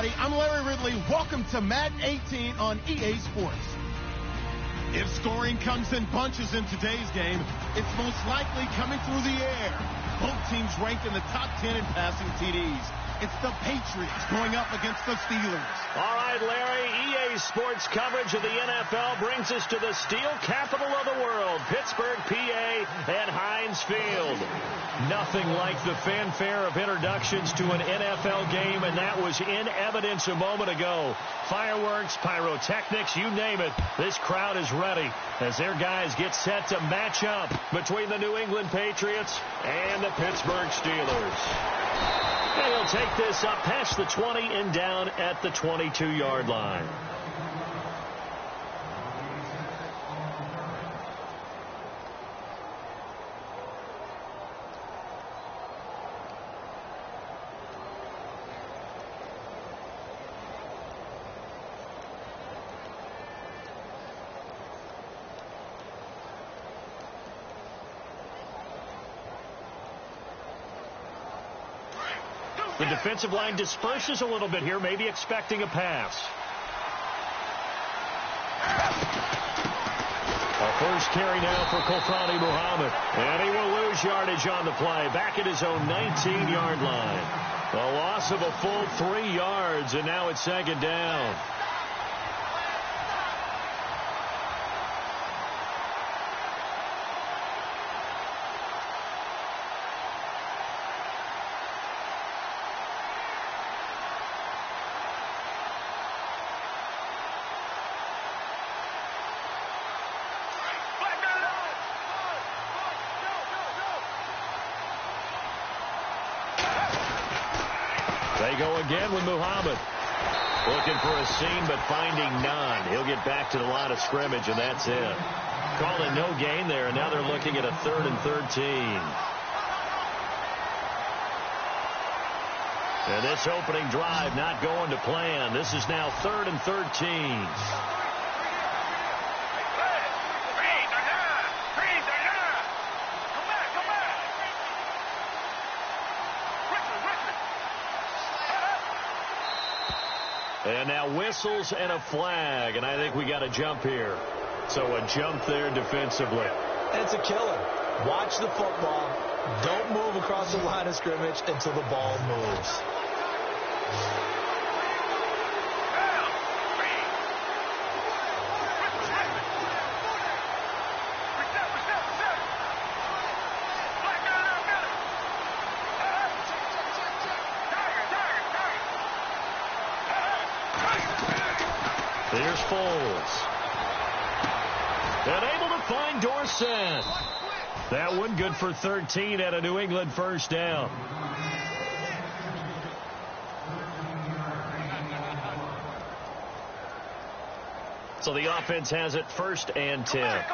everybody. I'm Larry Ridley. Welcome to Madden 18 on EA Sports. If scoring comes in bunches in today's game, it's most likely coming through the air. Both teams ranked in the top 10 in passing TDs. It's the Patriots going up against the Steelers. All right, Larry, EA Sports coverage of the NFL brings us to the steel capital of the world, Pittsburgh, PA, and Heinz Field. Nothing like the fanfare of introductions to an NFL game, and that was in evidence a moment ago. Fireworks, pyrotechnics, you name it. This crowd is ready as their guys get set to match up between the New England Patriots and the Pittsburgh Steelers. And he'll take this up past the 20 and down at the 22-yard line. The defensive line disperses a little bit here, maybe expecting a pass. A first carry now for Kofani Muhammad. And he will lose yardage on the play, back at his own 19-yard line. A loss of a full 3 yards, and now it's second down. They go again with Muhammad. Looking for a seam, but finding none. He'll get back to the line of scrimmage, and that's it. Calling no gain there, and now they're looking at a 3rd and 13. And this opening drive not going to plan. This is now 3rd and 13. And now whistles and a flag, and I think we got a jump here. So a jump there defensively. It's a killer. Watch the football. Don't move across the line of scrimmage until the ball moves. Here's Foles. And able to find Dorsett. That one good for 13 at a New England first down. So the offense has it 1st and 10.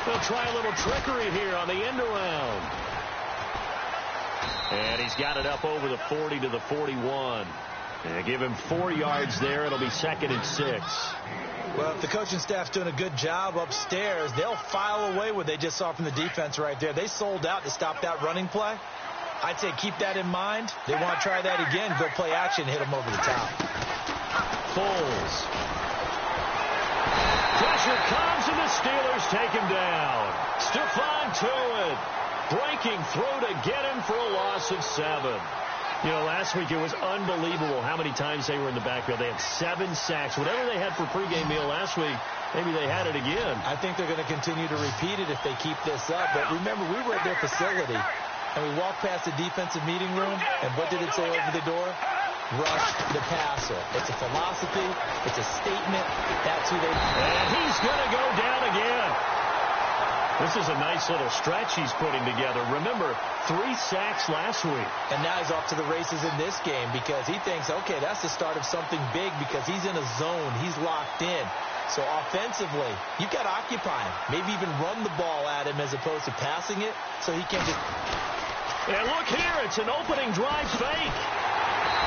They'll try a little trickery here on the end around. And he's got it up over the 40 to the 41. And give him 4 yards there. It'll be 2nd and 6. Well, if the coaching staff's doing a good job upstairs, they'll file away what they just saw from the defense right there. They sold out to stop that running play. I'd say keep that in mind. They want to try that again. Go play action, hit them over the top. Foles. Pressure comes, and the Steelers take him down. Stephon Tuitt breaking through to get him for a loss of 7. You know, last week it was unbelievable how many times they were in the backfield. They had 7 sacks. Whatever they had for pregame meal last week, maybe they had it again. I think they're going to continue to repeat it if they keep this up. But remember, we were at their facility, and we walked past the defensive meeting room, and what did it say over the door? Rush the passer. It's a philosophy. It's a statement. That's who they... And he's going to go down again. This is a nice little stretch he's putting together. Remember, 3 sacks last week. And now he's off to the races in this game because he thinks, okay, that's the start of something big because he's in a zone. He's locked in. So offensively, you've got to occupy him. Maybe even run the ball at him as opposed to passing it so he can just... And look here, it's an opening drive fake.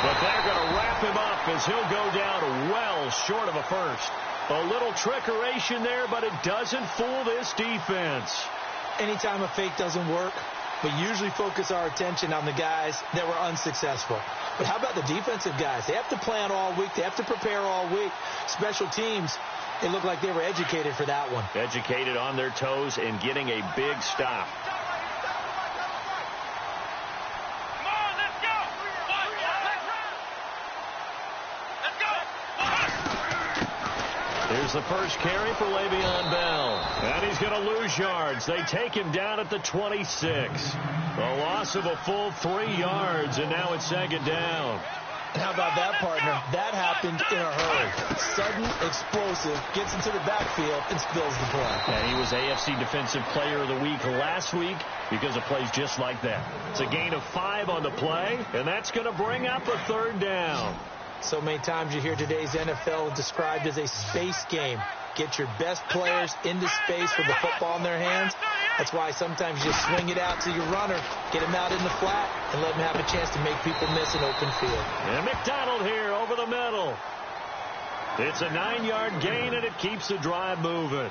But they're going to wrap him up as he'll go down well short of a first. A little trickeration there, but it doesn't fool this defense. Anytime a fake doesn't work, but usually focus our attention on the guys that were unsuccessful. But how about the defensive guys? They have to plan all week. They have to prepare all week. Special teams, it looked like they were educated for that one. Educated, on their toes, and getting a big stop. Here's the first carry for Le'Veon Bell. And he's going to lose yards. They take him down at the 26. A loss of a full 3 yards, and now it's second down. How about that, partner? That happened in a hurry. Sudden, explosive, gets into the backfield, and spills the play. And he was AFC Defensive Player of the Week last week because of plays just like that. It's a gain of 5 on the play, and that's going to bring up a third down. So many times you hear today's NFL described as a space game. Get your best players into space with the football in their hands. That's why sometimes you just swing it out to your runner, get him out in the flat, and let him have a chance to make people miss an open field. And McDonald here over the middle. It's a 9-yard gain, and it keeps the drive moving.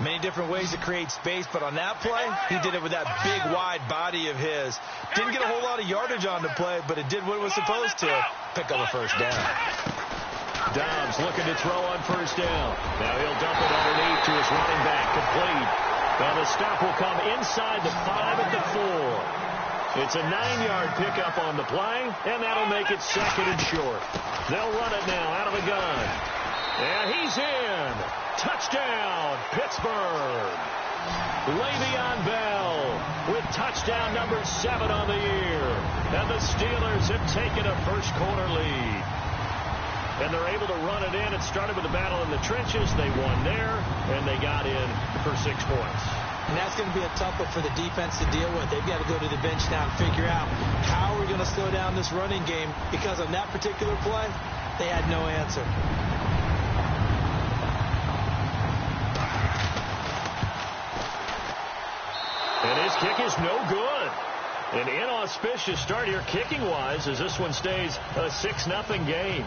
Many different ways to create space, but on that play, he did it with that big, wide body of his. Didn't get a whole lot of yardage on the play, but it did what it was supposed to. Pick up a first down. Dobbs looking to throw on first down. Now he'll dump it underneath to his running back. Complete. Now the stop will come inside the 5 at the 4. It's a 9-yard pickup on the play, and that'll make it second and short. They'll run it now out of the gun. And he's in. Touchdown, Pittsburgh. Le'Veon Bell with touchdown number 7 on the year. And the Steelers have taken a first-quarter lead. And they're able to run it in. It started with a battle in the trenches. They won there, and they got in for 6 points. And that's going to be a tough one for the defense to deal with. They've got to go to the bench now and figure out how we're going to slow down this running game, because on that particular play, they had no answer. And his kick is no good. An inauspicious start here kicking-wise as this one stays a 6-0 game.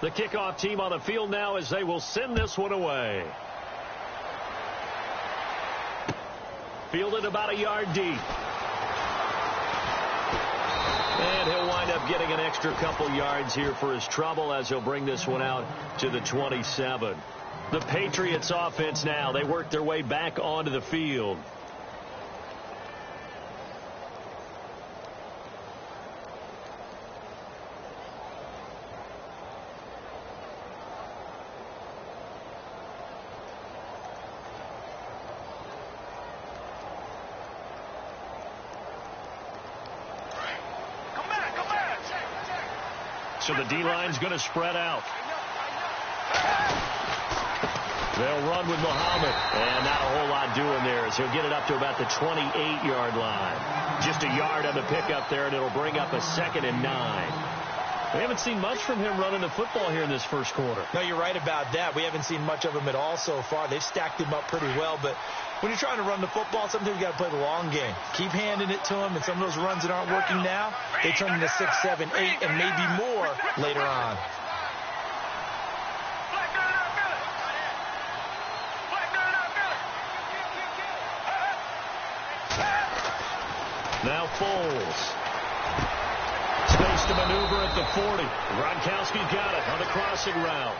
The kickoff team on the field now as they will send this one away. Fielded about a yard deep. And he'll wind up getting an extra couple yards here for his trouble as he'll bring this one out to the 27. The Patriots offense now, they work their way back onto the field. So the D-line's going to spread out. They'll run with Muhammad. And not a whole lot doing there as he'll get it up to about the 28-yard line. Just a yard on the pickup there, and it'll bring up a 2nd and 9. We haven't seen much from him running the football here in this first quarter. No, you're right about that. We haven't seen much of him at all so far. They've stacked him up pretty well, but when you're trying to run the football, sometimes you got to play the long game. Keep handing it to him, and some of those runs that aren't working now, they turn into 6, 7, 8, and maybe more later on. Now Foles. Space to maneuver at the 40. Gronkowski's got it on the crossing route.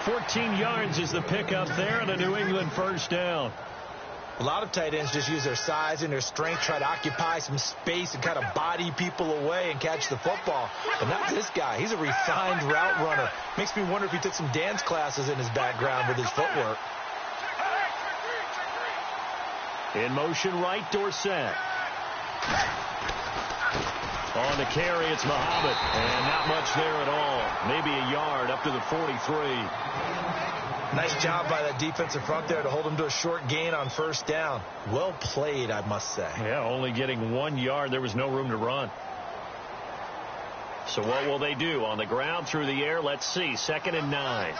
14 yards is the pickup there, and a New England first down. A lot of tight ends just use their size and their strength, try to occupy some space and kind of body people away and catch the football. But not this guy. He's a refined route runner. Makes me wonder if he took some dance classes in his background with his footwork. In motion right, Dorsett. On the carry, it's Muhammad. And not much there at all. Maybe a yard up to the 43. Nice job by that defensive front there to hold him to a short gain on first down. Well played, I must say. Yeah, only getting 1 yard. There was no room to run. So what will they do? On the ground, through the air, let's see. 2nd and 9.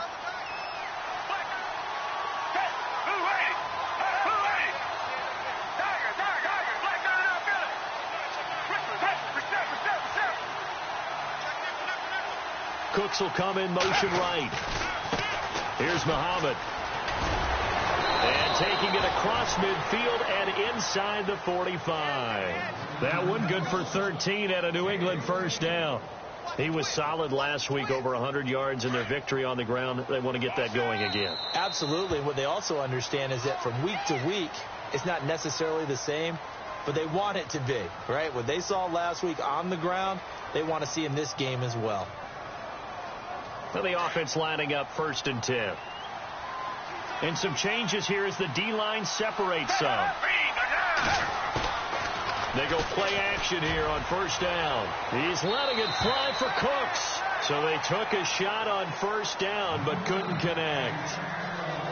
Cooks will come in motion right. Here's Muhammad. And taking it across midfield and inside the 45. That one good for 13 at a New England first down. He was solid last week, over 100 yards in their victory on the ground. They want to get that going again. Absolutely. What they also understand is that from week to week, it's not necessarily the same, but they want it to be, right? What they saw last week on the ground, they want to see in this game as well. Well, the offense lining up 1st and 10. And some changes here as the D-line separates some. They go play action here on 1st down. He's letting it fly for Cooks. So they took a shot on 1st down but couldn't connect.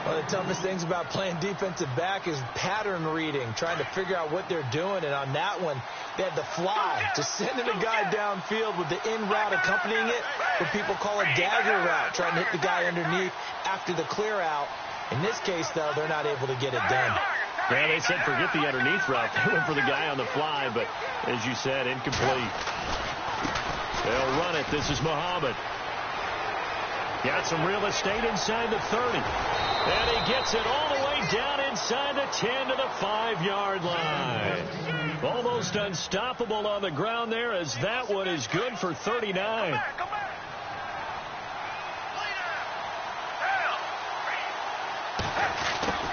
One of the toughest things about playing defensive back is pattern reading, trying to figure out what they're doing. And on that one, they had the fly, just sending a guy downfield with the in route accompanying it, what people call a dagger route, trying to hit the guy underneath after the clear out. In this case, though, they're not able to get it done. Yeah, they said forget the underneath route. They went for the guy on the fly, but as you said, incomplete. They'll run it. This is Muhammad. Got some real estate inside the 30. And he gets it all the way down inside the 10 to the 5-yard line. Almost unstoppable on the ground there, as that one is good for 39.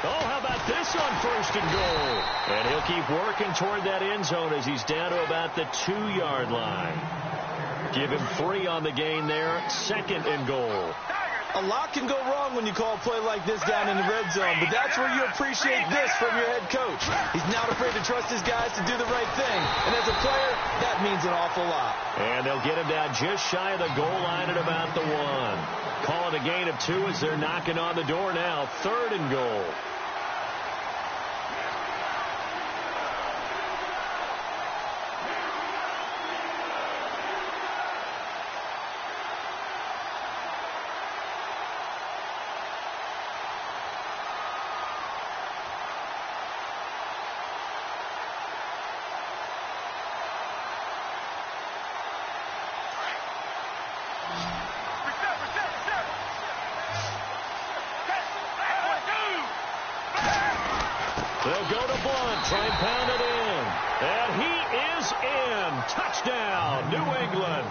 Oh, how about this on 1st and goal? And he'll keep working toward that end zone as he's down to about the 2-yard line. Give him 3 on the gain there. 2nd and goal. A lot can go wrong when you call a play like this down in the red zone, but that's where you appreciate this from your head coach. He's not afraid to trust his guys to do the right thing, and as a player, that means an awful lot. And they'll get him down just shy of the goal line at about the 1. Calling a gain of 2 as they're knocking on the door now. 3rd and goal. They'll go to Blunt, try and pound it in. And he is in. Touchdown, New England.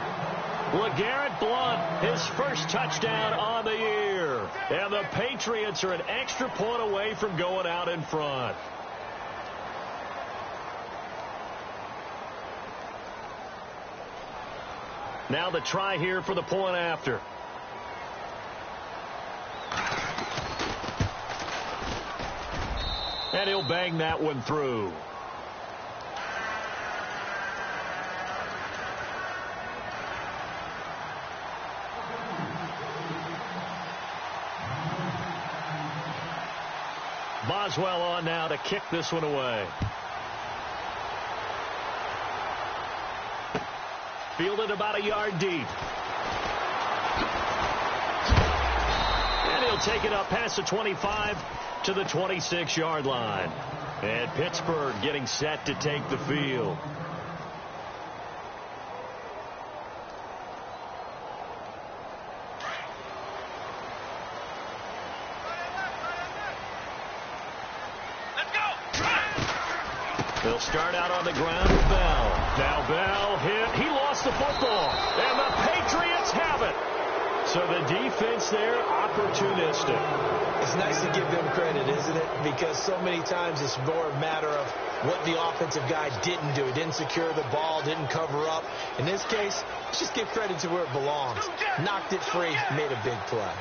LeGarrette Blunt, his first touchdown on the year. And the Patriots are an extra point away from going out in front. Now the try here for the point after. And he'll bang that one through. Boswell on now to kick this one away. Fielded about a yard deep. And he'll take it up past the 25 to the 26-yard line. And Pittsburgh getting set to take the field. They'll start out on the ground with Bell. Now Bell hit. He lost the football. And the Patriots have it. So the defense there, opportunistic. It's nice to give them credit, isn't it? Because so many times it's more a matter of what the offensive guy didn't do. He didn't secure the ball, didn't cover up. In this case, let's just give credit to where it belongs. Knocked it free, made a big play.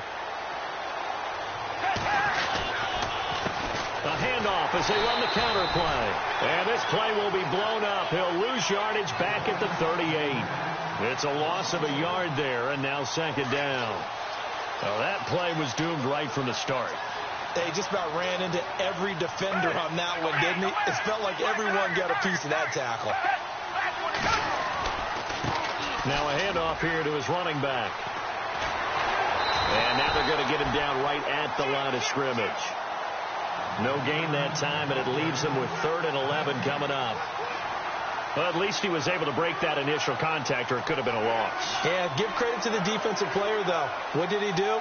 A handoff as they run the counter play. And this play will be blown up. He'll lose yardage back at the 38. It's a loss of a yard there, and now 2nd down. Well, that play was doomed right from the start. They just about ran into every defender on that one, didn't he? It felt like everyone got a piece of that tackle. Now a handoff here to his running back. And now they're going to get him down right at the line of scrimmage. No gain that time, and it leaves them with 3rd and 11 coming up. Well, at least he was able to break that initial contact, or it could have been a loss. Yeah, give credit to the defensive player, though. What did he do?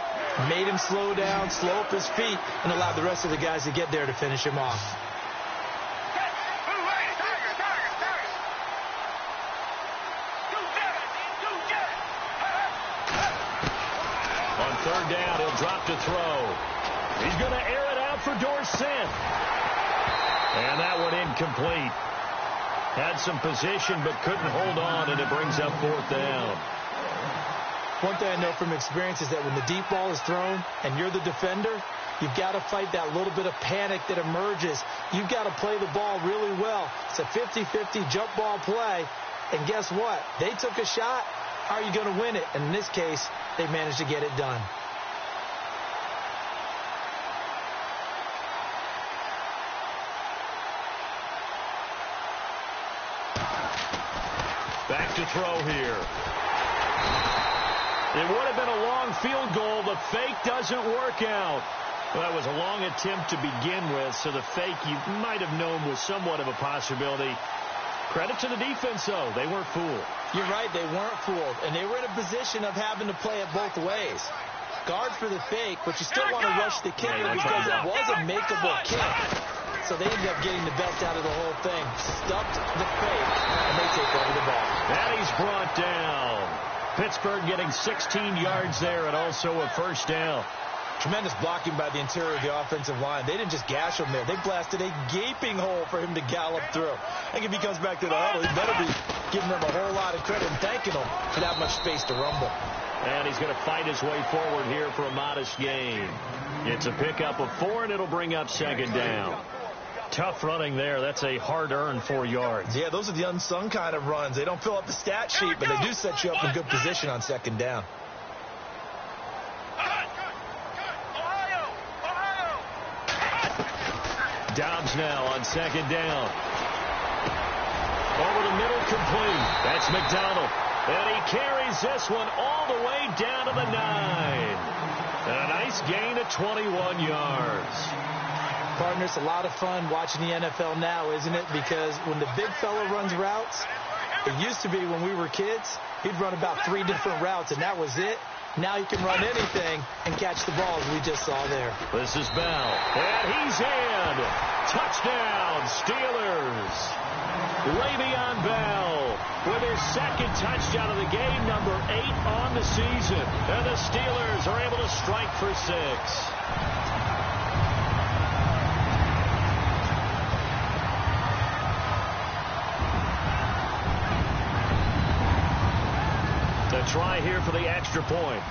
Made him slow down, slow up his feet, and allowed the rest of the guys to get there to finish him off. On third down, he'll drop to throw. He's going to air it out for Dorsett. And that one incomplete. Had some position but couldn't hold on, and it brings up fourth down. One thing I know from experience is that when the deep ball is thrown and you're the defender, you've got to fight that little bit of panic that emerges. You've got to play the ball really well. It's a 50-50 jump ball play. And guess what? They took a shot. How are you going to win it? And in this case, they managed to get it done. Back to throw here. It would have been a long field goal. The fake doesn't work out. Well, that was a long attempt to begin with, so the fake you might have known was somewhat of a possibility. Credit to the defense, though. They weren't fooled. You're right. They weren't fooled, and they were in a position of having to play it both ways. Guard for the fake, but you still want to rush the kicker because it was a makeable kick. So they ended up getting the best out of the whole thing. Stuffed the fake, and they take over the ball. And he's brought down. Pittsburgh getting 16 yards there and also a first down. Tremendous blocking by the interior of the offensive line. They didn't just gash him there. They blasted a gaping hole for him to gallop through. I think if he comes back to the huddle, he better be giving them a whole lot of credit and thanking them for that much space to rumble. And he's going to fight his way forward here for a modest gain. It's a pickup of 4, and it'll bring up second down. Tough running there. That's a hard-earned 4 yards. Yeah, those are the unsung kind of runs. They don't fill up the stat sheet, but they do set you up in good position on second down. Dobbs now on second down. Over the middle, complete. That's McDonald. And he carries this one all the way down to the 9. And a nice gain of 21 yards. Partner, it's a lot of fun watching the NFL now, isn't it? Because when the big fella runs routes, it used to be when we were kids, he'd run about 3 different routes, and that was it. Now he can run anything and catch the ball, as we just saw there. This is Bell, and he's in. Touchdown, Steelers. Le'Veon Bell with his second touchdown of the game, number 8 on the season. And the Steelers are able to strike for 6. The try here for the extra point.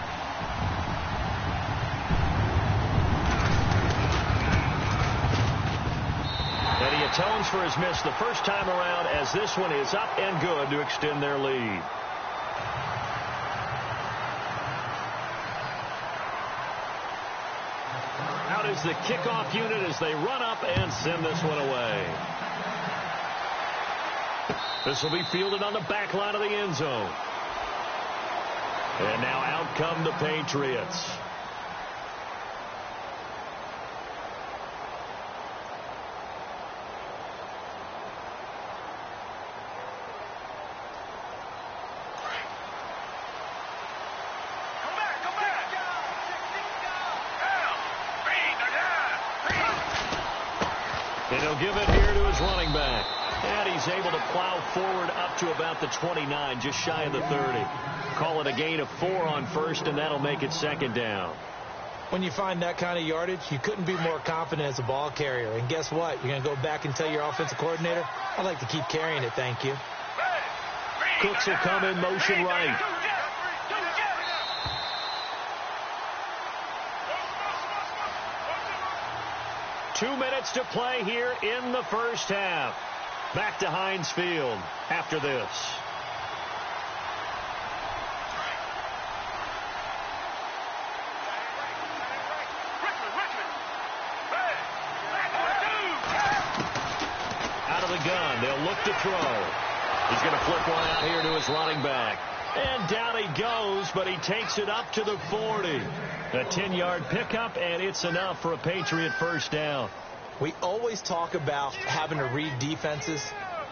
And he atones for his miss the first time around, as this one is up and good to extend their lead. Out is the kickoff unit as they run up and send this one away. This will be fielded on the back line of the end zone. And now out come the Patriots. And he'll give it here to his running back. And he's able to plow forward up to about the 29, just shy of the 30. Call it a gain of 4 on first, and that'll make it second down. When you find that kind of yardage, you couldn't be more confident as a ball carrier. And guess what? You're going to go back and tell your offensive coordinator, I'd like to keep carrying it, thank you. Cooks will come in motion right. Two minutes to play here in the first half. Back to Heinz Field after this. Out of the gun, they'll look to throw. He's going to flip one out here to his running back. And down he goes, but he takes it up to the 40. A 10-yard pickup, and it's enough for a Patriot first down. We always talk about having to read defenses.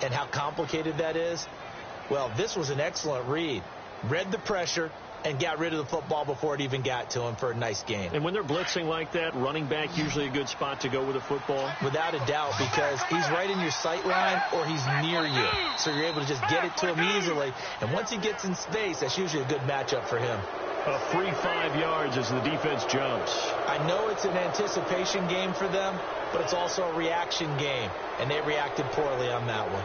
and how complicated that is? Well, this was an excellent read. Read the pressure and got rid of the football before it even got to him for a nice gain. And when they're blitzing like that, running back usually a good spot to go with a football? Without a doubt, because he's right in your sight line or he's near you. So you're able to just get it to him easily. And once he gets in space, that's usually a good matchup for him. A free 5 yards as the defense jumps. I know it's an anticipation game for them, but it's also a reaction game. And they reacted poorly on that one.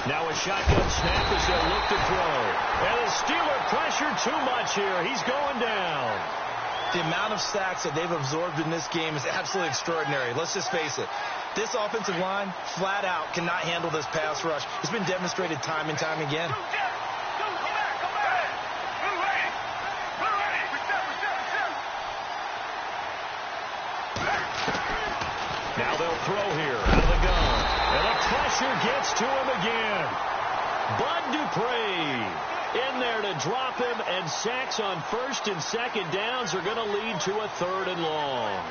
Now a shotgun snap as they look to throw. And the Steeler pressure too much here. He's going down. The amount of sacks that they've absorbed in this game is absolutely extraordinary. Let's just face it. This offensive line, flat out, cannot handle this pass rush. It's been demonstrated time and time again. Now they'll throw here out of the gun. And the pressure gets to him again. Bud Dupree in there to drop him, and sacks on first and second downs are going to lead to a 3rd and long.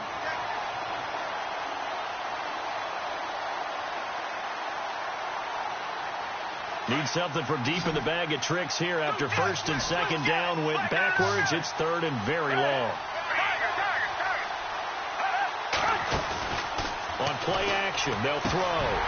Need something from deep in the bag of tricks here after first and second down went backwards. It's 3rd and very long. On play action, they'll throw.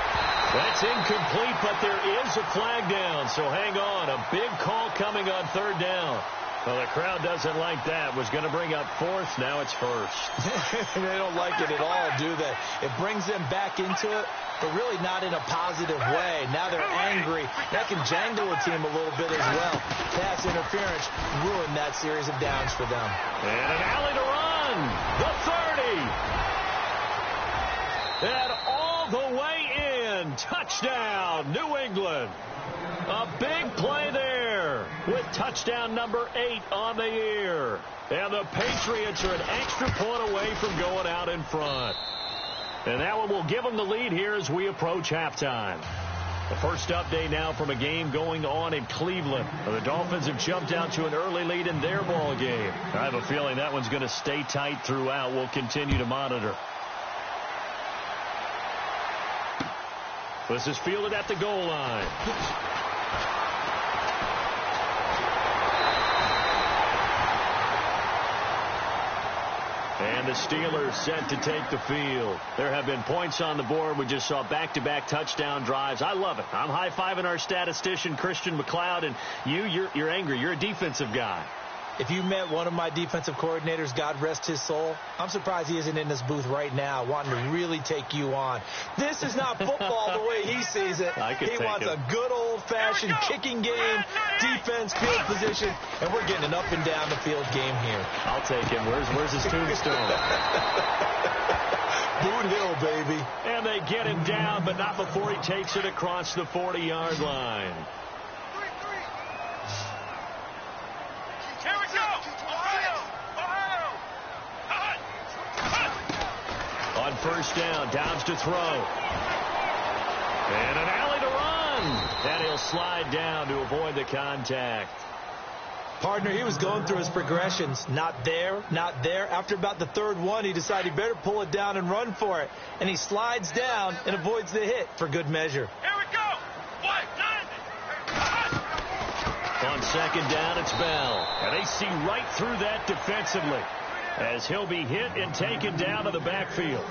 That's incomplete, but there is a flag down, so hang on. A big call coming on 3rd down. Well, the crowd doesn't like that. Was going to bring up 4th. Now it's 1st. They don't like it at all, do they? It brings them back into it, but really not in a positive way. Now they're angry. That can jangle a team a little bit as well. Pass interference ruined that series of downs for them. And an alley to run. The 30. And all the way in. Touchdown, New England. A big play there with touchdown number 8 on the year. And the Patriots are an extra point away from going out in front. And that one will give them the lead here as we approach halftime. The first update now from a game going on in Cleveland. The Dolphins have jumped out to an early lead in their ball game. I have a feeling that one's going to stay tight throughout. We'll continue to monitor. This is fielded at the goal line. And the Steelers set to take the field. There have been points on the board. We just saw back-to-back touchdown drives. I love it. I'm high-fiving our statistician, Christian McLeod, and you're angry. You're a defensive guy. If you met one of my defensive coordinators, God rest his soul, I'm surprised he isn't in this booth right now wanting to really take you on. This is not football the way he sees it. He wants a good old-fashioned kicking game, defense, field position, and we're getting an up-and-down-the-field game here. I'll take him. Where's his tombstone? Boot Hill, baby. And they get him down, but not before he takes it across the 40-yard line. On first down, Downs to throw. And an alley to run. And he'll slide down to avoid the contact. Partner, he was going through his progressions. Not there, not there. After about the 3rd one, he decided he better pull it down and run for it. And he slides down and avoids the hit for good measure. Here we go. On second down, it's Bell. And they see right through that defensively as he'll be hit and taken down to the backfield.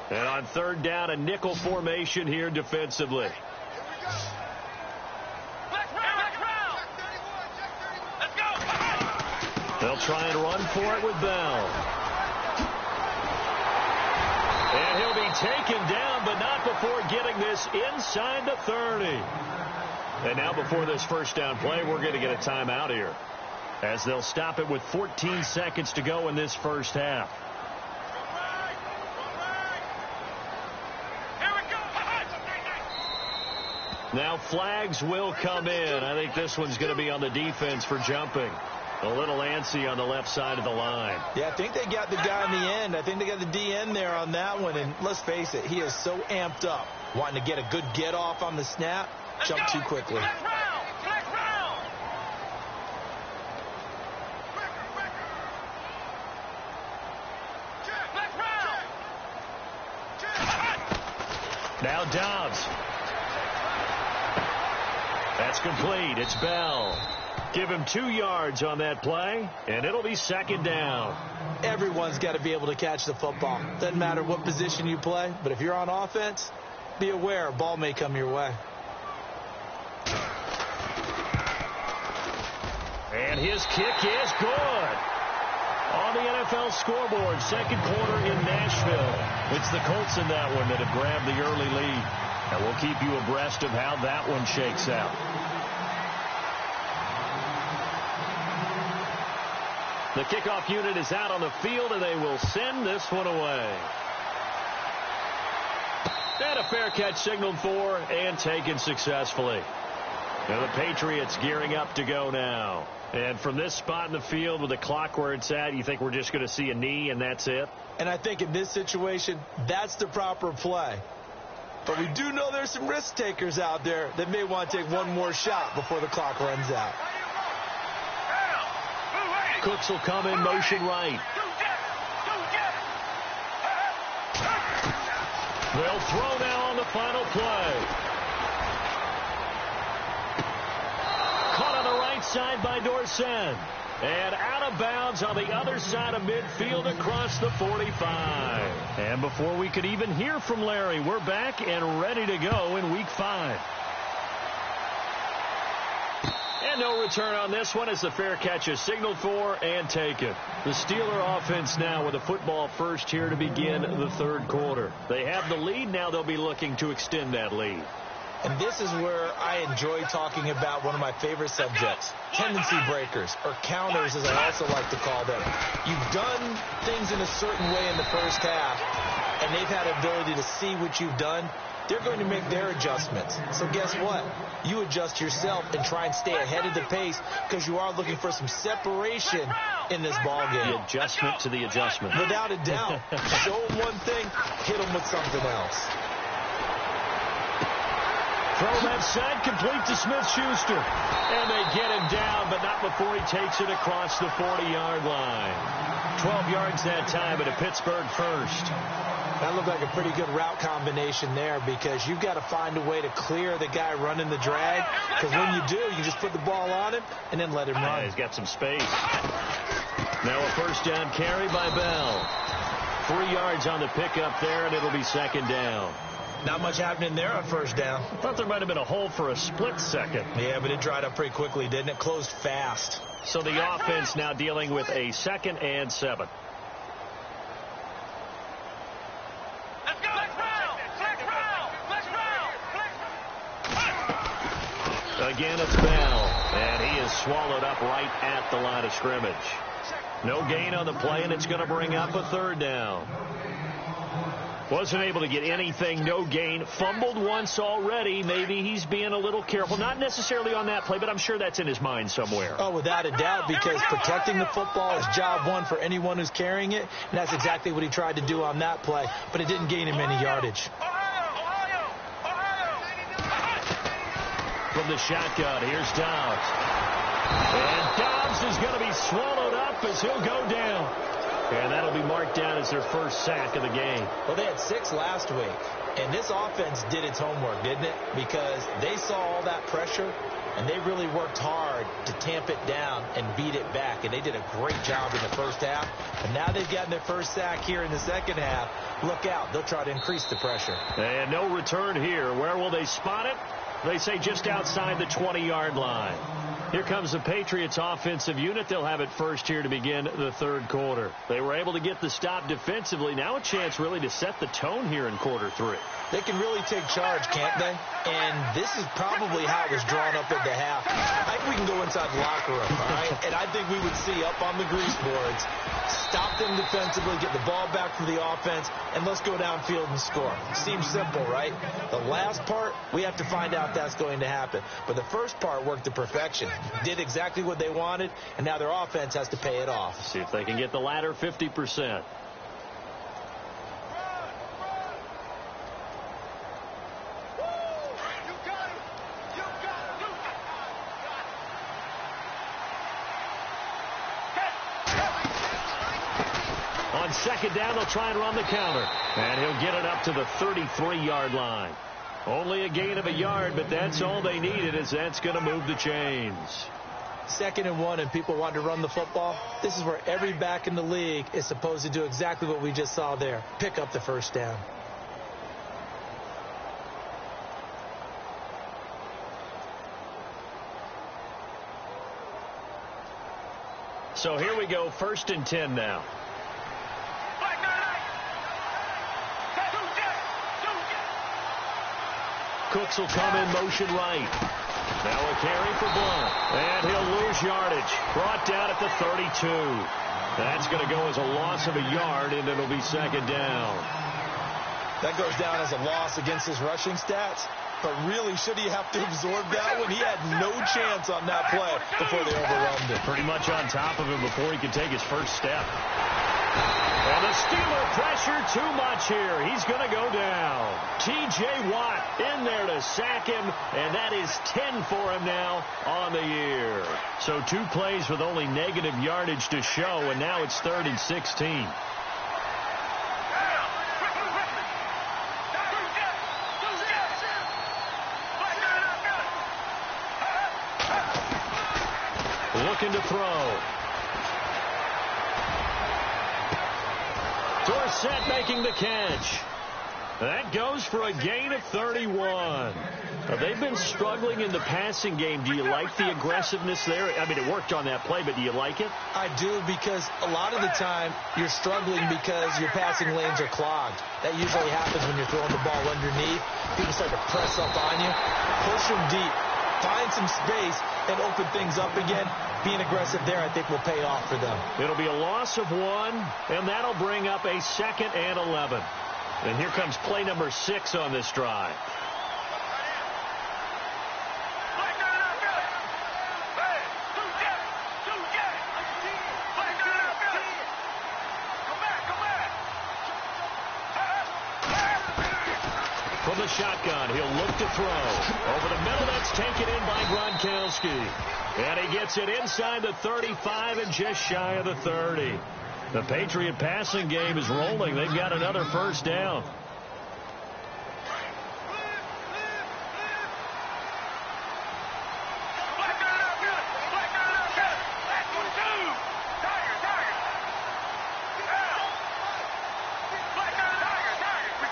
And on 3rd down, a nickel formation here defensively. They'll try and run for it with Bell. And he'll be taken down, but not before getting this inside the 30. And now before this first down play, we're going to get a timeout here, as they'll stop it with 14 seconds to go in this first half. Now flags will come in. I think this one's going to be on the defense for jumping. A little antsy on the left side of the line. Yeah, I think they got the guy in the end. I think they got the DN there on that one. And let's face it, he is so amped up, wanting to get a good get off on the snap, jump too quickly. Now Dobbs. That's complete. It's Bell. Give him 2 yards on that play, and it'll be second down. Everyone's got to be able to catch the football. Doesn't matter what position you play, but if you're on offense, be aware a ball may come your way. And his kick is good. On the NFL scoreboard, second quarter in Nashville. It's the Colts in that one that have grabbed the early lead. And we'll keep you abreast of how that one shakes out. The kickoff unit is out on the field, and they will send this one away. And a fair catch signaled for and taken successfully. Now the Patriots gearing up to go now. And from this spot in the field with the clock where it's at, you think we're just going to see a knee and that's it? And I think in this situation, that's the proper play. But we do know there's some risk takers out there that may want to take one more shot before the clock runs out. Cooks will come in motion right. They'll throw now on the final play. Caught on the right side by Dorsett. And out of bounds on the other side of midfield across the 45. And before we could even hear from Larry, we're back and ready to go in Week 5. And no return on this one as the fair catch is signaled for and taken. The Steeler offense now with a football first here to begin the third quarter. They have the lead. Now they'll be looking to extend that lead. And this is where I enjoy talking about one of my favorite subjects, tendency breakers, or counters as I also like to call them. You've done things in a certain way in the first half, and they've had ability to see what you've done. They're going to make their adjustments. So guess what? You adjust yourself and try and stay ahead of the pace because you are looking for some separation in this ball game. The adjustment to the adjustment. Without a doubt. Show them one thing, hit them with something else. Throw that side complete to Smith-Schuster. And they get him down, but not before he takes it across the 40-yard line. 12 yards that time at a Pittsburgh first. That looked like a pretty good route combination there because you've got to find a way to clear the guy running the drag. Because when you do, you just put the ball on him and then let him run. Yeah, he's got some space. Now a first down carry by Bell. 3 yards on the pickup there, and it'll be second down. Not much happening there on first down. Thought there might have been a hole for a split second. Yeah, but it dried up pretty quickly, didn't it? Closed fast. So the offense now dealing with a 2nd and 7. Again, it's Bell, and he is swallowed up right at the line of scrimmage. No gain on the play, and it's going to bring up a third down. Wasn't able to get anything, no gain. Fumbled once already. Maybe he's being a little careful. Not necessarily on that play, but I'm sure that's in his mind somewhere. Oh, without a doubt, because protecting the football is job one for anyone who's carrying it, and that's exactly what he tried to do on that play, but it didn't gain him any yardage. From the shotgun, here's Dobbs. And Dobbs is going to be swallowed up as he'll go down. And that'll be marked down as their first sack of the game. Well, they had 6 last week, and this offense did its homework, didn't it? Because they saw all that pressure, and they really worked hard to tamp it down and beat it back. And they did a great job in the first half. And now they've gotten their first sack here in the second half. Look out. They'll try to increase the pressure. And no return here. Where will they spot it? They say just outside the 20-yard line. Here comes the Patriots offensive unit. They'll have it first here to begin the third quarter. They were able to get the stop defensively. Now a chance really to set the tone here in quarter 3. They can really take charge, can't they? And this is probably how it was drawn up at the half. I think we can go inside the locker room, all right? And I think we would see up on the grease boards, stop them defensively, get the ball back from the offense, and let's go downfield and score. Seems simple, right? The last part, we have to find out if that's going to happen. But the first part worked to perfection. did exactly what they wanted, and now their offense has to pay it off. See if they can get the latter 50%. On second down, they'll try and run the counter. And he'll get it up to the 33-yard line. Only a gain of a yard, but that's all they needed, as that's going to move the chains. 2nd and 1, and people want to run the football. This is where every back in the league is supposed to do exactly what we just saw there. Pick up the first down. So here we go, 1st and 10 now. Cooks will come in motion right. Now a carry for Blunt. And he'll lose yardage. Brought down at the 32. That's going to go as a loss of a yard, and it'll be 2nd down. That goes down as a loss against his rushing stats. But really, should he have to absorb that one? He had no chance on that play before they overwhelmed him. Pretty much on top of him before he could take his first step. And the Steeler pressure too much here. He's going to go down. T.J. Watt in there to sack him, and that is 10 for him now on the year. So 2 plays with only negative yardage to show, and now it's 3rd and 16. Looking to throw. Dorsett making the catch. That goes for a gain of 31. They've been struggling in the passing game. Do you like the aggressiveness there? I mean, it worked on that play, but do you like it? I do, because a lot of the time you're struggling because your passing lanes are clogged. That usually happens when you're throwing the ball underneath. People start to press up on you. Push them deep. Find some space and open things up again. Being aggressive there, I think, will pay off for them. It'll be a loss of 1, and that'll bring up a 2nd and 11. And here comes play number 6 on this drive. From the shotgun, he'll look to throw. Over the middle, that's taken in by Gronkowski. And he gets it inside the 35 and just shy of the 30. The Patriot passing game is rolling. They've got another first down.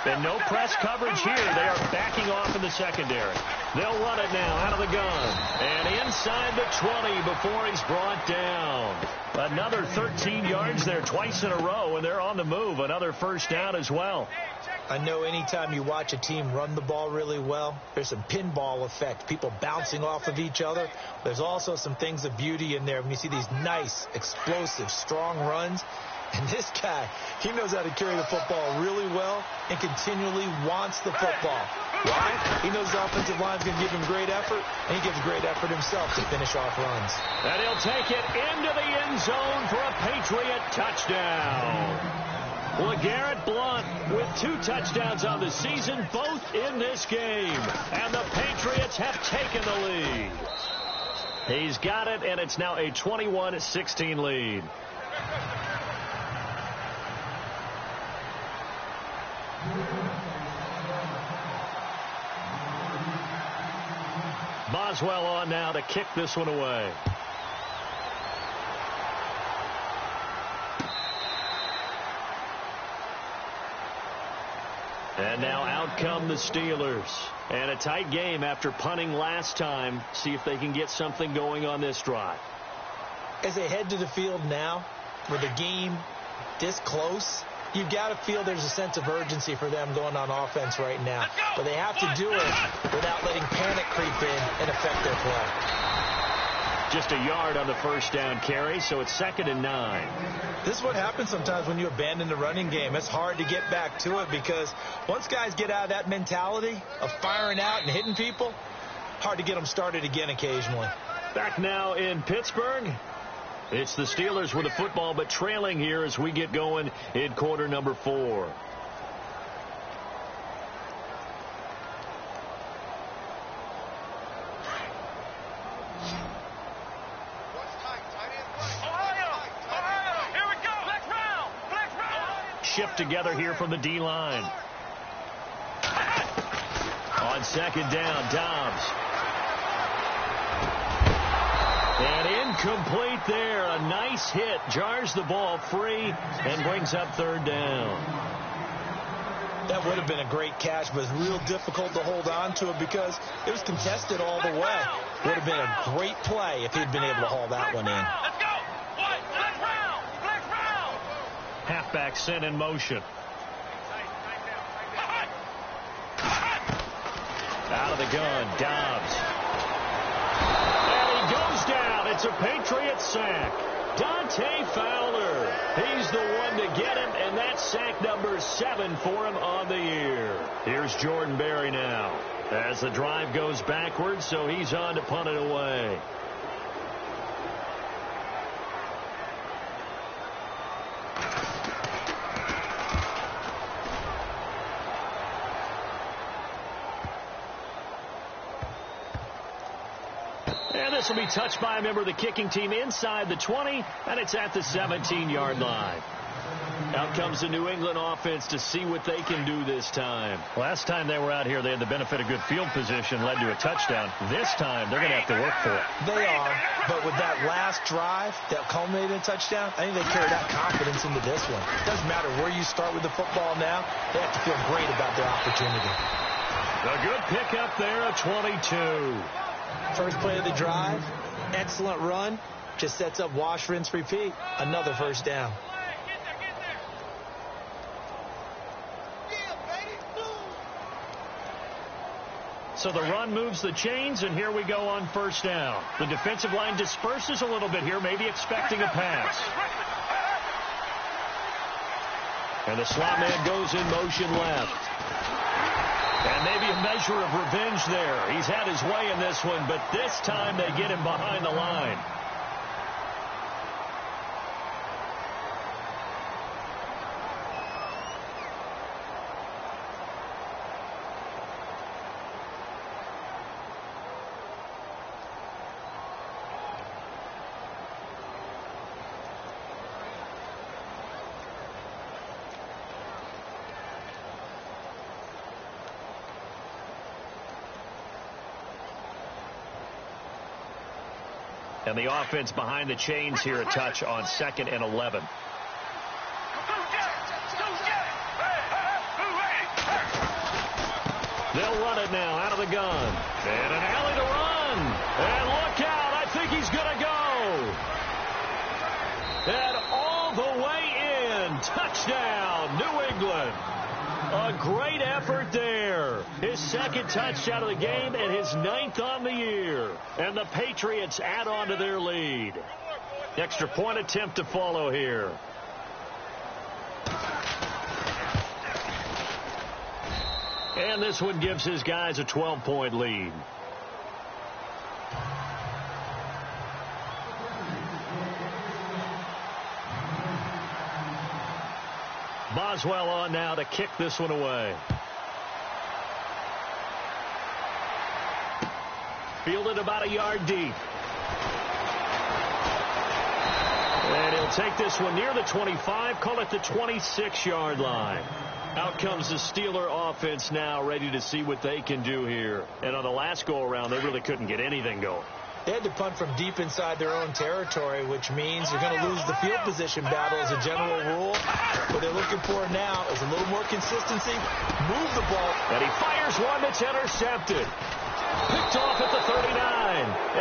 And no press coverage here. They are backing off in the secondary. They'll run it now out of the gun. And inside the 20 before he's brought down. Another 13 yards there twice in a row, and they're on the move. Another first down as well. I know anytime you watch a team run the ball really well, there's some pinball effect, people bouncing off of each other. There's also some things of beauty in there when you see these nice, explosive, strong runs. And this guy, he knows how to carry the football really well and continually wants the football. Why? He knows the offensive line's going to give him great effort, and he gives great effort himself to finish off runs. And he'll take it into the end zone for a Patriot touchdown. LeGarrette Blount with 2 touchdowns on the season, both in this game. And the Patriots have taken the lead. He's got it, and it's now a 21-16 lead. Boswell on now to kick this one away. And now out come the Steelers. And a tight game after punting last time. See if they can get something going on this drive. As they head to the field now, with the game this close, you've got to feel there's a sense of urgency for them going on offense right now. But they have to do it without letting panic creep in and affect their play. Just a yard on the first down carry, so it's 2nd and 9. This is what happens sometimes when you abandon the running game. It's hard to get back to it because once guys get out of that mentality of firing out and hitting people, hard to get them started again occasionally. Back now in Pittsburgh. It's the Steelers with the football, but trailing here as we get going in quarter number 4. Shift together here from the D-line. On second down, Dobbs. And incomplete there. A nice hit. Jars the ball free and brings up third down. That would have been a great catch, but it's real difficult to hold on to it because it was contested all the way. Would have been a great play if he'd been able to haul that one in. Let's go. Halfback sent in motion. Out of the gun, Dobbs. And he goes down. It's a Patriot sack. Dante Fowler. He's the one to get him, and that's sack number 7 for him on the year. Here's Jordan Berry now as the drive goes backwards, so he's on to punt it away. This will be touched by a member of the kicking team inside the 20, and it's at the 17-yard line. Out comes the New England offense to see what they can do this time. Last time they were out here, they had the benefit of good field position, led to a touchdown. This time, they're going to have to work for it. They are, but with that last drive that culminated in a touchdown, I think they carry that confidence into this one. It doesn't matter where you start with the football now. They have to feel great about their opportunity. A good pickup there, a 22. First play of the drive, excellent run, just sets up wash, rinse, repeat. Another first down. So the run moves the chains, and here we go on first down. The defensive line disperses a little bit here, maybe expecting a pass. And the slot man goes in motion left. And maybe a measure of revenge there. He's had his way in this one, but this time they get him behind the line. And the offense behind the chains here, a touch on 2nd and 11. They'll run it now out of the gun. And an alley to run. And look out. I think he's going to go. And all the way in. Touchdown, New England. A great effort there. His 2nd touchdown of the game and his 9th on the year. And the Patriots add on to their lead. Extra point attempt to follow here. And this one gives his guys a 12-point lead. Boswell on now to kick this one away. Fielded about a yard deep. And he'll take this one near the 25, call it the 26-yard line. Out comes the Steeler offense now, ready to see what they can do here. And on the last go-around, they really couldn't get anything going. They had to punt from deep inside their own territory, which means you're going to lose the field position battle as a general rule. What they're looking for now is a little more consistency, move the ball. And he fires one that's intercepted. Picked off at the 39.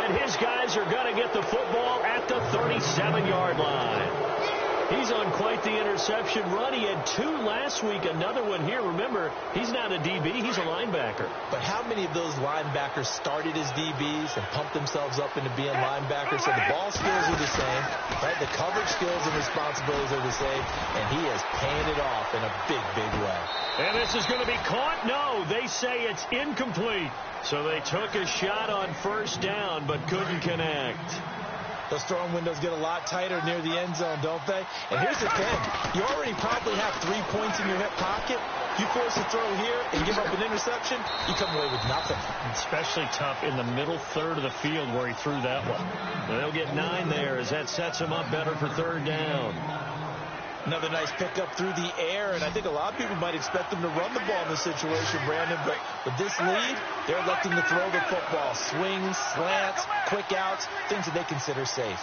And his guys are going to get the football at the 37-yard line. He's on quite the interception run. He had 2 last week, another one here. Remember, he's not a DB, he's a linebacker. But how many of those linebackers started as DBs and pumped themselves up into being linebackers? So the ball skills are the same, right? The coverage skills and responsibilities are the same, and he is paying it off in a big, big way. And this is going to be caught? No, they say it's incomplete. So they took a shot on first down, but couldn't connect. Those throwing windows get a lot tighter near the end zone, don't they? And here's the thing. You already probably have 3 points in your hip pocket. You force a throw here and give up an interception, you come away with nothing. Especially tough in the middle third of the field where he threw that one. They'll get 9 there as that sets him up better for third down. Another nice pickup through the air, and I think a lot of people might expect them to run the ball in this situation, Brandon, but with this lead, they're electing to throw the football. Swings, slants, quick outs, things that they consider safe.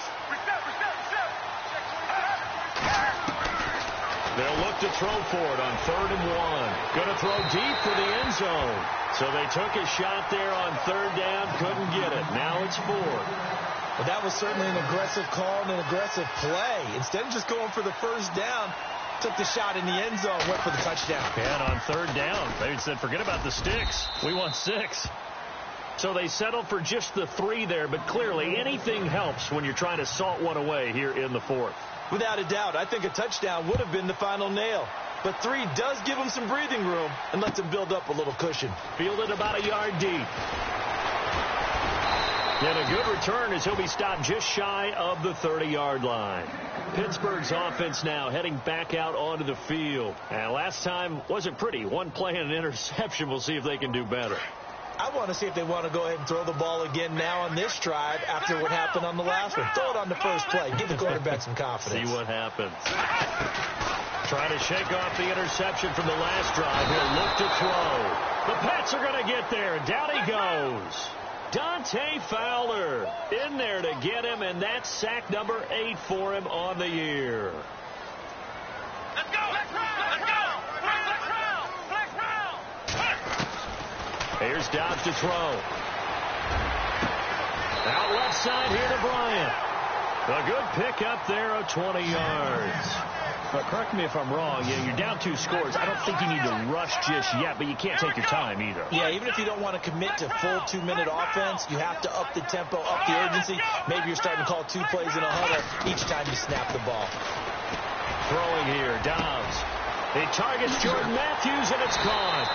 They'll look to throw for it on 3rd and 1. Going to throw deep for the end zone. So they took a shot there on 3rd down, couldn't get it. Now it's 4th. Well, that was certainly an aggressive call and an aggressive play. Instead of just going for the first down, took the shot in the end zone, went for the touchdown. And on 3rd down, they said, forget about the sticks. We want 6. So they settled for just the 3 there, but clearly anything helps when you're trying to salt one away here in the 4th. Without a doubt, I think a touchdown would have been the final nail. But 3 does give them some breathing room and lets them build up a little cushion. Fielded about a yard deep. And a good return as he'll be stopped just shy of the 30-yard line. Pittsburgh's offense now heading back out onto the field. And last time wasn't pretty. 1 play and an interception. We'll see if they can do better. I want to see if they want to go ahead and throw the ball again now on this drive after what happened on the last one. Throw it on the first play. Give the quarterback some confidence. See what happens. Trying to shake off the interception from the last drive. He'll look to throw. The Pats are going to get there. Down he goes. Dante Fowler in there to get him, and that's sack number 8 for him on the year. Let's go! Let's go! Let's roll! Here's Dobbs to throw. Out left side here to Bryant. A good pickup there of 20 yards. But correct me if I'm wrong, you're down 2 scores. I don't think you need to rush just yet, but you can't take your time either. Yeah, even if you don't want to commit to full 2-minute offense, you have to up the tempo, up the urgency. Maybe you're starting to call 2 plays in a huddle each time you snap the ball. Throwing here, Dobbs. He targets Jordan Matthews, and it's caught.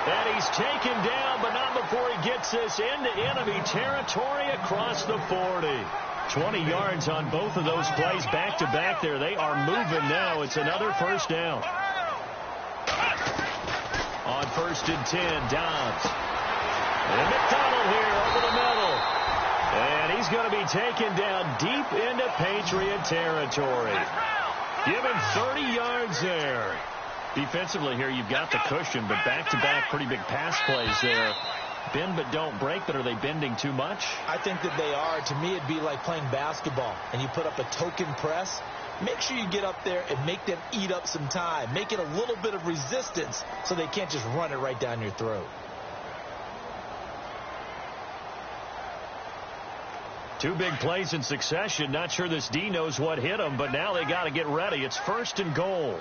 And he's taken down, but not before he gets this into enemy territory across the 40. 20 yards on both of those plays back-to-back there. They are moving now. It's another first down. On 1st and 10, Dobbs. And McDonald here over the middle. And he's going to be taken down deep into Patriot territory. Give him 30 yards there. Defensively here, you've got the cushion, but back-to-back pretty big pass plays there. Bend but don't break, but are they bending too much? I think that they are. To me, it'd be like playing basketball, and you put up a token press. Make sure you get up there and make them eat up some time. Make it a little bit of resistance so they can't just run it right down your throat. 2 big plays in succession. Not sure this D knows what hit him, but now they got to get ready. It's 1st and goal.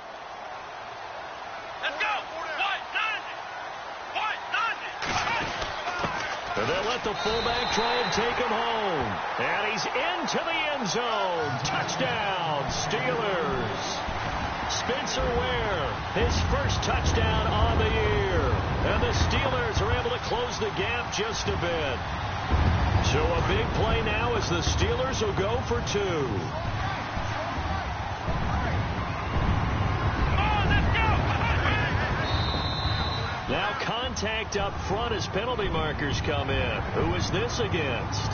Let's go! And they'll let the fullback try and take him home. And he's into the end zone. Touchdown, Steelers. Spencer Ware, his first touchdown on the year. And the Steelers are able to close the gap just a bit. So a big play now as the Steelers will go for 2. Now contact up front as penalty markers come in. Who is this against?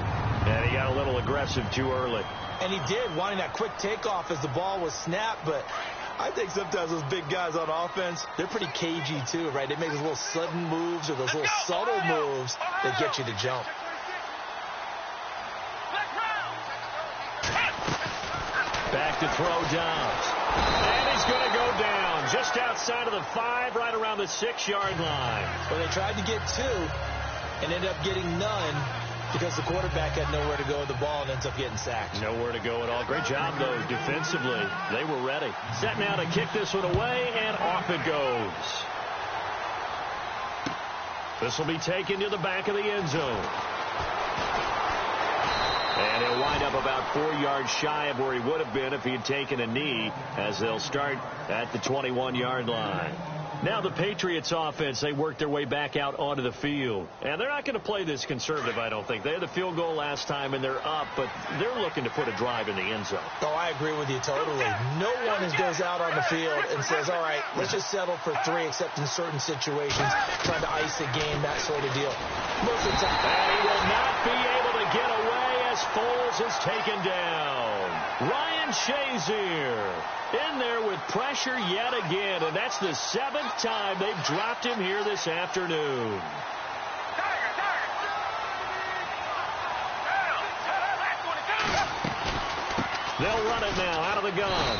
And he got a little aggressive too early. And he did, wanting that quick takeoff as the ball was snapped. But I think sometimes those big guys on offense, they're pretty cagey too, right? They make those little sudden moves or those little subtle moves that get you to jump. Back to throw Dobbs. And he's going to go down just outside of the 5, right around the 6-yard line. Well, they tried to get 2 and ended up getting none. because the quarterback had nowhere to go with the ball and ends up getting sacked. Nowhere to go at all. Great job, though, defensively. They were ready. Set now to kick this one away, and off it goes. This will be taken to the back of the end zone. And he'll wind up about 4 yards shy of where he would have been if he had taken a knee, as they'll start at the 21-yard line. Now the Patriots offense, they work their way back out onto the field. And they're not going to play this conservative, I don't think. They had the field goal last time, and they're up, but they're looking to put a drive in the end zone. Oh, I agree with you totally. No one goes out on the field and says, all right, let's just settle for 3, except in certain situations, trying to ice the game, that sort of deal. Most of the time. And he will not be able to get away as Foles is taken down. Ryan Shazier in there with pressure yet again, and that's the 7th time they've dropped him here this afternoon. They'll run it now out of the gun.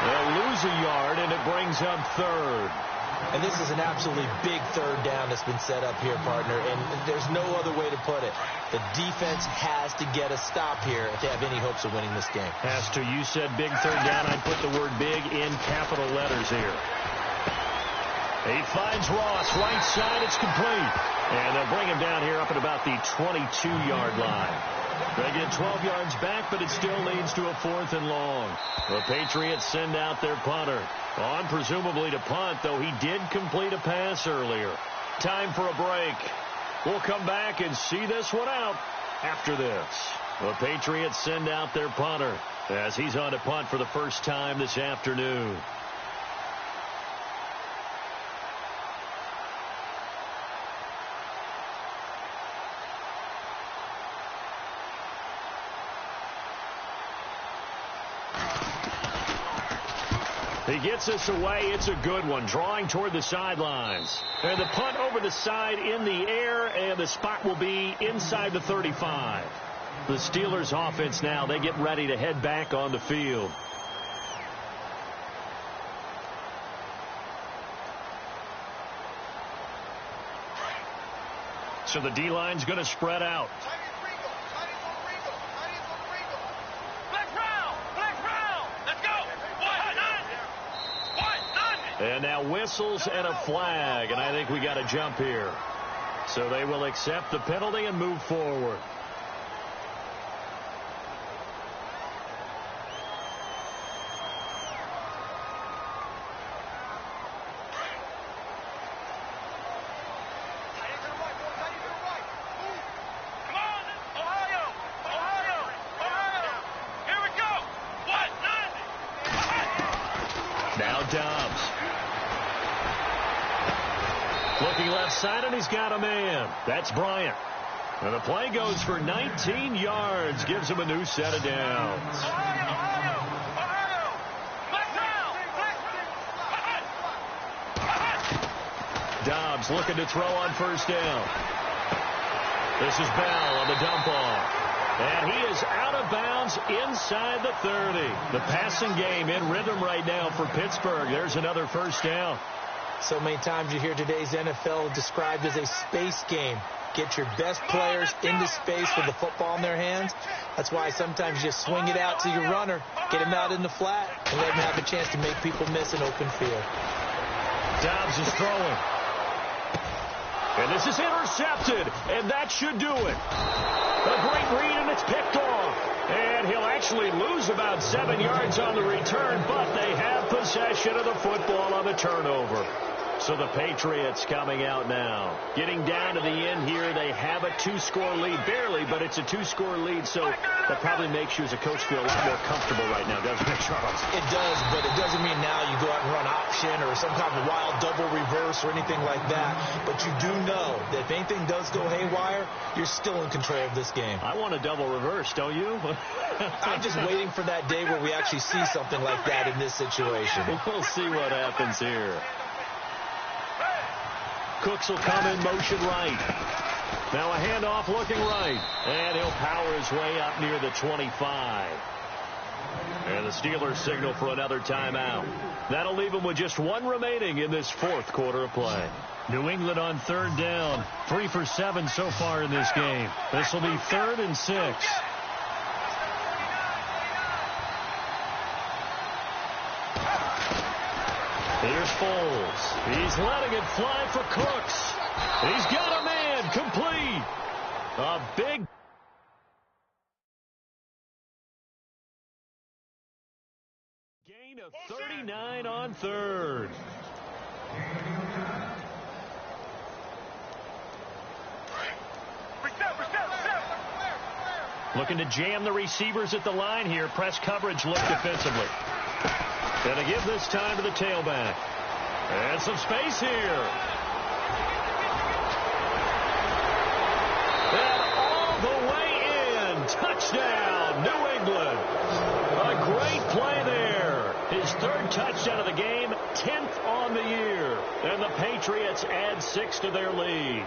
They'll lose a yard, and it brings up 3rd. And this is an absolutely big 3rd down that's been set up here, partner, and there's no other way to put it. The defense has to get a stop here if they have any hopes of winning this game. Has to. You said big 3rd down. I'd put the word big in capital letters here. He finds Ross. Right side. It's complete. And they'll bring him down here up at about the 22-yard line. They get 12 yards back, but it still leads to a 4th and long. The Patriots send out their punter. On presumably to punt, though he did complete a pass earlier. Time for a break. We'll come back and see this one out after this. The Patriots send out their punter as he's on to punt for the first time this afternoon. He gets us away. It's a good one. Drawing toward the sidelines. And the punt over the side in the air, and the spot will be inside the 35. The Steelers offense now, they get ready to head back on the field. So the D-line's going to spread out. And now whistles and a flag, and I think we got a jump here. So they will accept the penalty and move forward. Now Dobbs. Looking left side, and he's got a man. That's Bryant. And the play goes for 19 yards. Gives him a new set of downs. Dobbs looking to throw on first down. This is Bell on the dump off. And he is out of bounds inside the 30. The passing game in rhythm right now for Pittsburgh. There's another first down. So many times you hear today's NFL described as a space game. Get your best players into space with the football in their hands. That's why sometimes you just swing it out to your runner, get him out in the flat, and let him have a chance to make people miss an open field. Dobbs is throwing. And this is intercepted, and that should do it. A great read, and it's picked off. And he'll actually lose about 7 yards on the return, but they have possession of the football on the turnover. So the Patriots coming out now. Getting down to the end here, they have a 2-score lead. Barely, but it's a 2-score lead, so that probably makes you as a coach feel a lot more comfortable right now, doesn't it, Charles? It does, but it doesn't mean now you go out and run option or some kind of wild double reverse or anything like that. But you do know that if anything does go haywire, you're still in control of this game. I want a double reverse, don't you? I'm just waiting for that day where we actually see something like that in this situation. We'll see what happens here. Cooks will come in motion right. Now a handoff looking right. And he'll power his way up near the 25. And the Steelers signal for another timeout. That'll leave him with just one remaining in this fourth quarter of play. New England on third down. 3 for 7 so far in this game. This will be 3rd and 6. Here's Foles. He's letting it fly for Cooks. He's got a man. Complete. A big gain of 39 on 3rd. Looking to jam the receivers at the line here. Press coverage look defensively. Going to give this time to the tailback. And some space here. And all the way in. Touchdown, New England. A great play there. His 3rd touchdown of the game, 10th on the year. And the Patriots add 6 to their lead.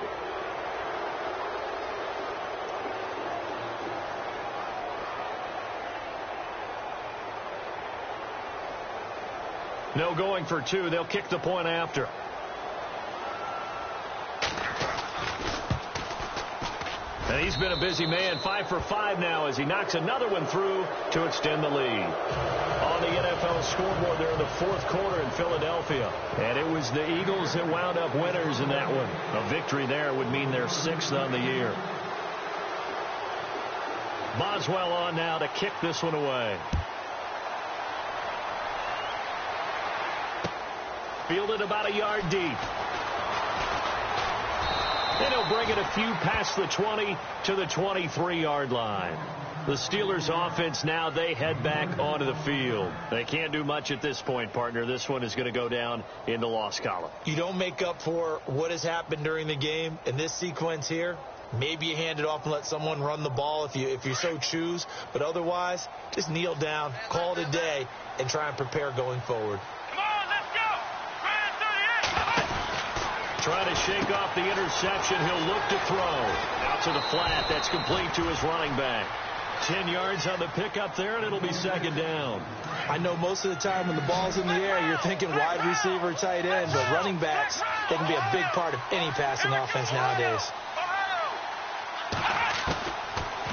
No going for 2. They'll kick the point after. And he's been a busy man. 5 for 5 now as he knocks another one through to extend the lead. On the NFL scoreboard there in the 4th quarter in Philadelphia. And it was the Eagles that wound up winners in that one. A victory there would mean they're 6th on the year. Boswell on now to kick this one away. Fielded about a yard deep. And he'll bring it a few past the 20 to the 23-yard line. The Steelers offense now, they head back onto the field. They can't do much at this point, partner. This one is going to go down in the loss column. You don't make up for what has happened during the game. In this sequence here, maybe you hand it off and let someone run the ball if you so choose. But otherwise, just kneel down, call it a day, and try and prepare going forward. Trying to shake off the interception. He'll look to throw. Out to the flat. That's complete to his running back. 10 yards on the pickup there, and it'll be 2nd down. I know most of the time when the ball's in the air, you're thinking wide receiver, tight end, but running backs, they can be a big part of any passing offense nowadays.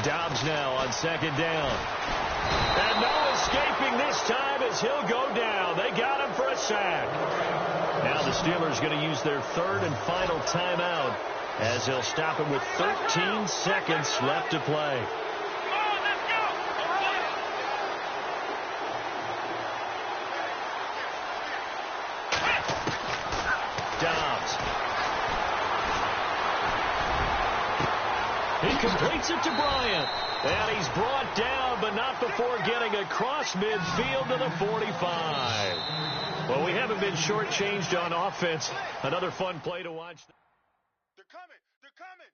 Dobbs now on 2nd down. And no escaping this time as he'll go down. They got him for a sack. Now the Steelers going to use their 3rd and final timeout as they'll stop him with 13 seconds left to play. Dobbs. He completes it to Bryant. And he's brought down, but not before getting across midfield to the 45. Well, we haven't been shortchanged on offense. Another fun play to watch. They're coming. They're coming.